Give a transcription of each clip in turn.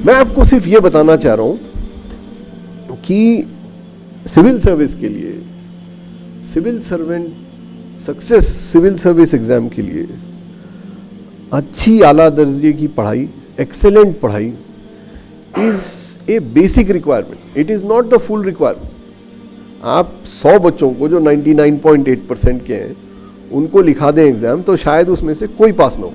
मैं आपको सिर्फ ये बताना चाह रहा हूं कि सिविल सर्विस के लिए, civil servant success civil service exam के लिए अच्छी आला दर्जे की पढ़ाई, एक्सेलेंट पढ़ाई is a basic requirement, it is not the full requirement. आप 100 बच्चों को जो 99.8% के हैं उनको लिखा दें एग्जाम, तो शायद उसमें से कोई पास ना हो।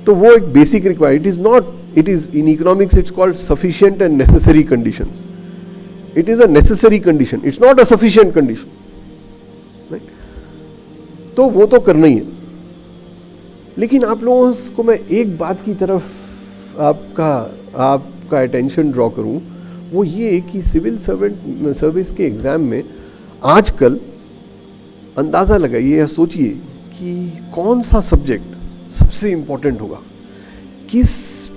तो वो एक basic requirement, it is not, it is in economics it's called sufficient and necessary conditions. It is a necessary condition, it's not a sufficient condition, right? तो वो तो करना ही है। लेकिन आप लोगों को मैं एक बात की तरफ आपका अटेंशन ड्रॉ करूं, वो ये कि सिविल सर्विस के एग्जाम में आजकल अंदाजा लगाइए या सोचिए कि कौन सा सब्जेक्ट सबसे इंपॉर्टेंट होगा, किस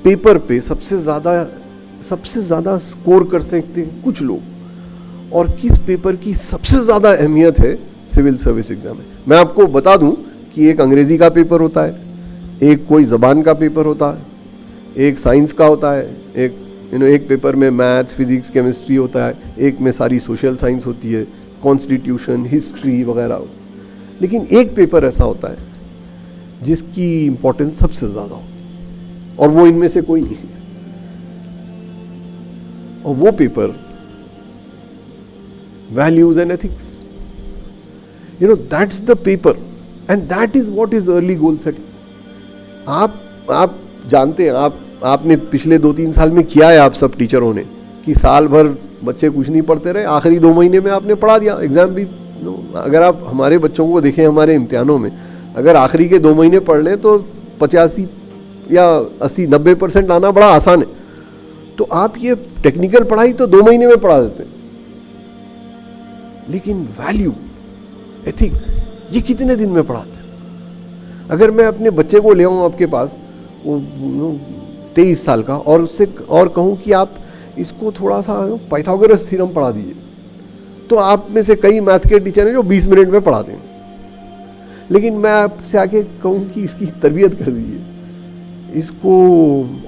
पेपर पे सबसे ज्यादा स्कोर कर सकते हैं कुछ लोग, और किस पेपर की सबसे ज्यादा अहमियत है सिविल सर्विस एग्जाम में। मैं आपको बता दूं कि एक अंग्रेजी का पेपर होता है, एक कोई जबान का पेपर होता है, एक साइंस का होता है, एक पेपर में मैथ्स, फिजिक्स, केमिस्ट्री होता है, एक में सारी सोशल साइंस होती है, कॉन्स्टिट्यूशन, हिस्ट्री वगैरह। लेकिन एक पेपर ऐसा होता है जिसकी इंपॉर्टेंस सबसे ज्यादा हो, और वो इनमें से कोई नहीं है। और वो paper values and ethics, that's the paper and that is what is early goal setting. आप जानते हैं, आपने पिछले 2-3 साल में किया है, आप सब टीचरों ने, कि साल भर बच्चे कुछ नहीं पढ़ते रहे, आखिरी 2 महीने में आपने पढ़ा दिया एग्जाम भी। अगर आप हमारे बच्चों को देखें, हमारे इम्तिहानों में अगर आखिरी के 2 महीने पढ़ लें तो 85 या 80-90% आना बड़ा आसान है। तो आप ये टेक्निकल पढ़ाई तो 2 महीने में पढ़ा देते हैं, लेकिन वैल्यू, एथिक, ये कितने दिन में पढ़ाते हैं? अगर मैं अपने बच्चे को ले आऊं आपके पास, वो 23 साल का, और उससे और कहूं कि आप इसको थोड़ा सा पाइथागोरस थ्योरम पढ़ा दीजिए, तो आप में से कई मैथ्स के टीचर हैं जो 20 मिनट में पढ़ा देंगे। लेकिन मैं आपसे आके कहूं कि इसकी तरबियत कर दीजिए, इसको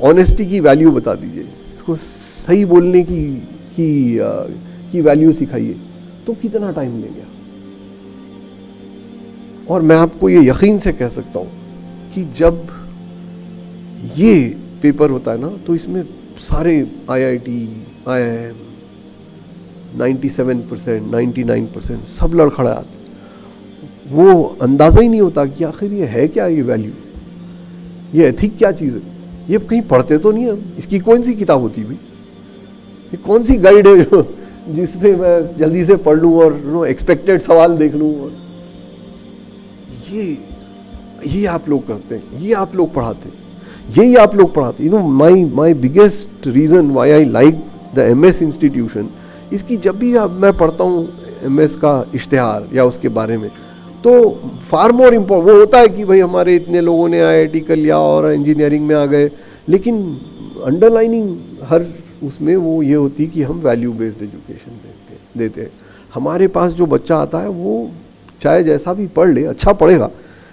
ऑनेस्टी की वैल्यू बता दीजिए, इसको सही बोलने की वैल्यू सिखाइए, तो कितना टाइम लेंगे? और मैं आपको ये यकीन से कह सकता हूं कि जब ये पेपर होता है ना, तो इसमें सारे IIT, IIM 97%, 99% सब लड़खड़े आते। वो अंदाजा ही नहीं होता कि आखिर ये है क्या, ये वैल्यू, ये एथिक क्या चीज़ है। ये कहीं पढ़ते तो नहीं हम, इसकी कौन सी किताब होती भी, ये कौन सी गाइड है जो जिसमें मैं जल्दी से पढ़ लूँ और एक्सपेक्टेड सवाल देख लूँ। और ये आप लोग करते हैं, ये आप लोग पढ़ाते हैं, यही आप लोग पढ़ाते हैं। My biggest reason why I like the MS institution, इसकी जब भी मैं पढ़ता हूँ MS का इश्तिहार या उसके बारे में, तो फार मोर इम्पोर्टेंट वो होता है कि भाई हमारे इतने लोगों ने IIT कर लिया और इंजीनियरिंग में आ गए, लेकिन अंडरलाइनिंग हर उसमें वो ये होती कि हम वैल्यू बेस्ड एजुकेशन देते हैं। हमारे पास जो बच्चा आता है वो चाहे जैसा भी पढ़ ले, अच्छा पढ़ेगा,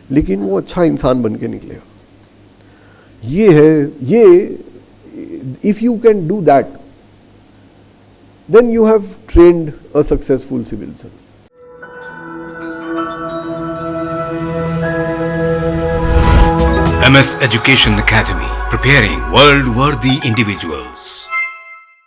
लेकिन वो अच्छा इंसान बन के निकलेगा। ये है, ये if you can do that, then you have trained a successful civil servant. MS Education Academy, preparing world-worthy individuals.